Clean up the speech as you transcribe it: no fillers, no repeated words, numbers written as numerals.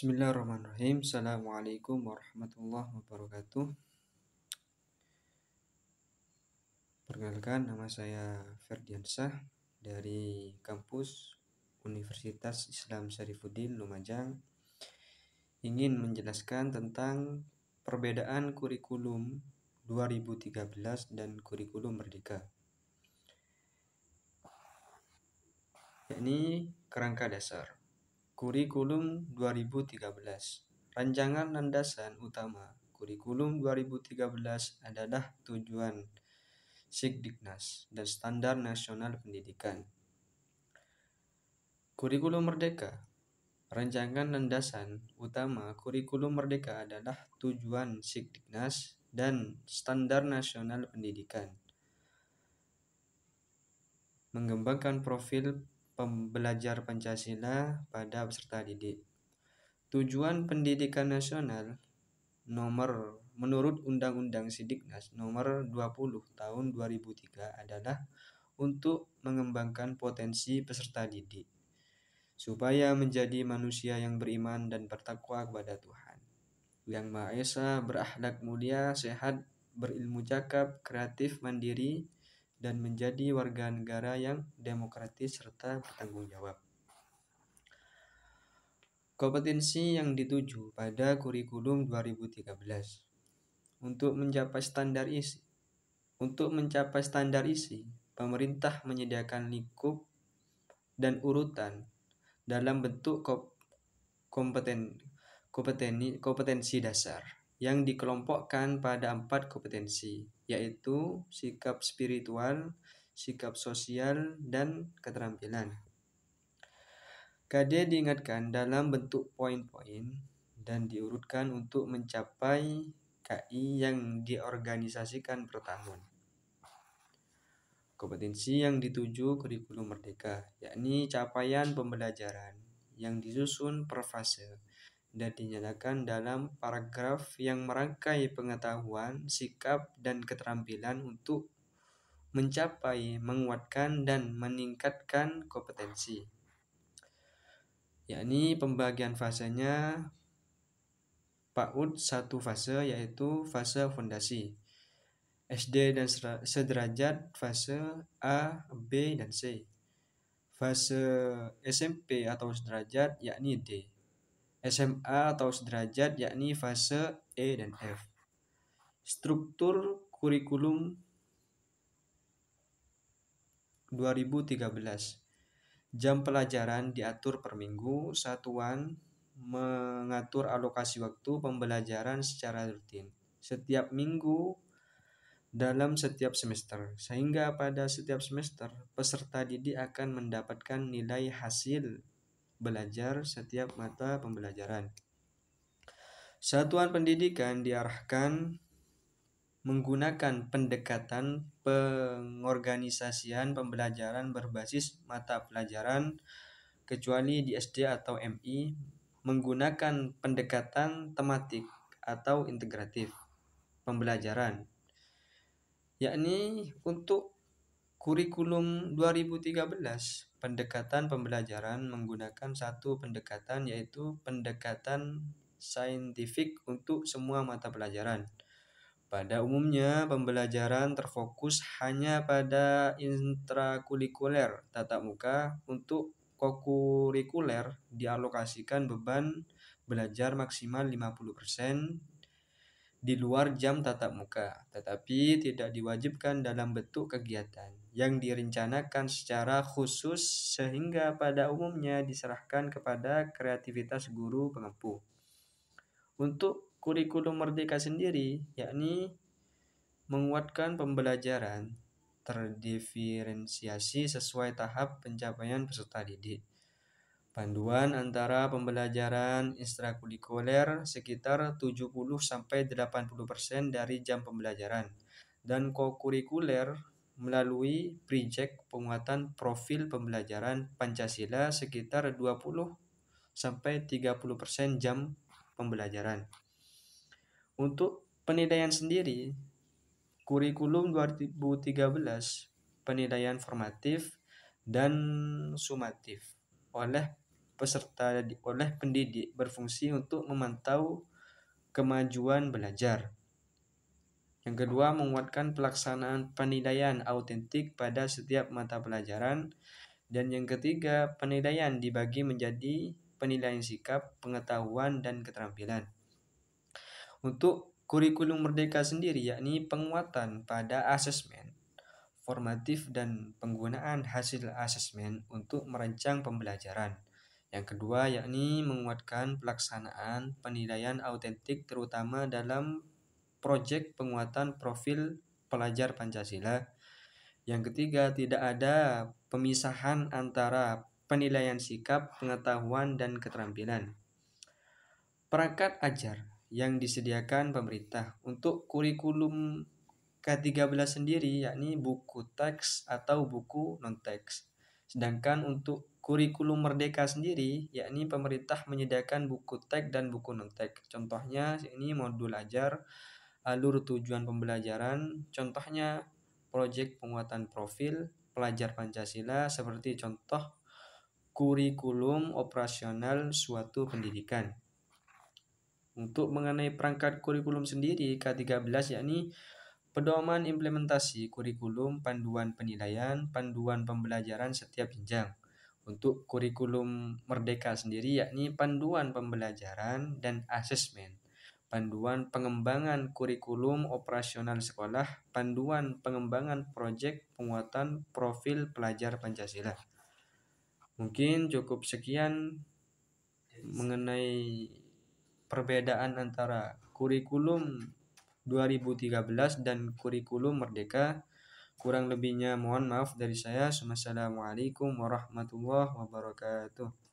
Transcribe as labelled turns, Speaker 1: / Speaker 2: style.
Speaker 1: Bismillahirrahmanirrahim. Assalamualaikum warahmatullahi wabarakatuh. Perkenalkan, nama saya Ferdiansah dari kampus Universitas Islam Syarifuddin Lumajang. Ingin menjelaskan tentang perbedaan kurikulum 2013 dan kurikulum Merdeka. Yakni kerangka dasar. Kurikulum 2013. Rancangan landasan utama kurikulum 2013 adalah tujuan Sikdiknas dan standar nasional pendidikan. Kurikulum Merdeka. Rancangan landasan utama kurikulum Merdeka adalah tujuan Sikdiknas dan standar nasional pendidikan. Mengembangkan profil pembelajar Pancasila pada peserta didik. Tujuan pendidikan nasional menurut Undang-Undang Sidiknas nomor 20 tahun 2003 adalah untuk mengembangkan potensi peserta didik supaya menjadi manusia yang beriman dan bertakwa kepada Tuhan Yang Maha Esa, berakhlak mulia, sehat, berilmu cakap, kreatif, mandiri, dan menjadi warga negara yang demokratis serta bertanggung jawab. Kompetensi yang dituju pada kurikulum 2013 untuk mencapai standar isi, pemerintah menyediakan lingkup dan urutan dalam bentuk kompetensi dasar yang dikelompokkan pada 4 kompetensi, yaitu sikap spiritual, sikap sosial, dan keterampilan. KD diingatkan dalam bentuk poin-poin dan diurutkan untuk mencapai KI yang diorganisasikan per tahun. Kompetensi yang dituju kurikulum Merdeka, yakni capaian pembelajaran yang disusun per fase dan dinyatakan dalam paragraf yang merangkai pengetahuan, sikap, dan keterampilan untuk mencapai, menguatkan, dan meningkatkan kompetensi. Yakni pembagian fasenya PAUD 1 fase, yaitu fase fondasi. SD dan sederajat fase A, B, dan C. Fase SMP atau sederajat yakni D. SMA atau sederajat yakni fase E dan F. Struktur kurikulum 2013. Jam pelajaran diatur per minggu. Satuan mengatur alokasi waktu pembelajaran secara rutin setiap minggu dalam setiap semester, sehingga pada setiap semester peserta didik akan mendapatkan nilai hasil belajar setiap mata pembelajaran. Satuan pendidikan diarahkan menggunakan pendekatan pengorganisasian pembelajaran berbasis mata pelajaran, kecuali di SD atau MI menggunakan pendekatan tematik atau integratif pembelajaran. Yakni untuk kurikulum 2013, pendekatan pembelajaran menggunakan satu pendekatan, yaitu pendekatan saintifik untuk semua mata pelajaran. Pada umumnya, pembelajaran terfokus hanya pada intrakurikuler tatap muka. Untuk kokurikuler dialokasikan beban belajar maksimal 50% di luar jam tatap muka, tetapi tidak diwajibkan dalam bentuk kegiatan yang direncanakan secara khusus sehingga pada umumnya diserahkan kepada kreativitas guru pengampu. Untuk kurikulum Merdeka sendiri, yakni menguatkan pembelajaran terdiferensiasi sesuai tahap pencapaian peserta didik. Panduan antara pembelajaran ekstrakurikuler sekitar 70-80% dari jam pembelajaran, dan kokurikuler melalui project penguatan profil pembelajaran Pancasila sekitar 20-30% jam pembelajaran. Untuk penilaian sendiri, kurikulum 2013 penilaian formatif dan sumatif oleh oleh pendidik berfungsi untuk memantau kemajuan belajar. Yang kedua, menguatkan pelaksanaan penilaian autentik pada setiap mata pelajaran. Dan yang ketiga, penilaian dibagi menjadi penilaian sikap, pengetahuan, dan keterampilan. Untuk kurikulum merdeka sendiri, yakni penguatan pada asesmen formatif dan penggunaan hasil asesmen untuk merancang pembelajaran. Yang kedua, yakni menguatkan pelaksanaan penilaian autentik terutama dalam proyek penguatan profil pelajar Pancasila. Yang ketiga, tidak ada pemisahan antara penilaian sikap, pengetahuan, dan keterampilan. Perangkat ajar yang disediakan pemerintah untuk kurikulum K13 sendiri yakni buku teks atau buku non-teks. Sedangkan untuk kurikulum merdeka sendiri yakni pemerintah menyediakan buku teks dan buku non-teks. Contohnya ini modul ajar, alur tujuan pembelajaran, contohnya proyek penguatan profil pelajar Pancasila seperti contoh kurikulum operasional suatu pendidikan. Untuk mengenai perangkat kurikulum sendiri K13 yakni pedoman implementasi kurikulum, panduan penilaian, panduan pembelajaran setiap jenjang. Untuk kurikulum merdeka sendiri yakni panduan pembelajaran dan asesmen, panduan pengembangan kurikulum operasional sekolah, panduan pengembangan proyek penguatan profil pelajar Pancasila. Mungkin cukup sekian mengenai perbedaan antara kurikulum 2013 dan kurikulum merdeka. Kurang lebihnya mohon maaf dari saya. Wassalamualaikum warahmatullahi wabarakatuh.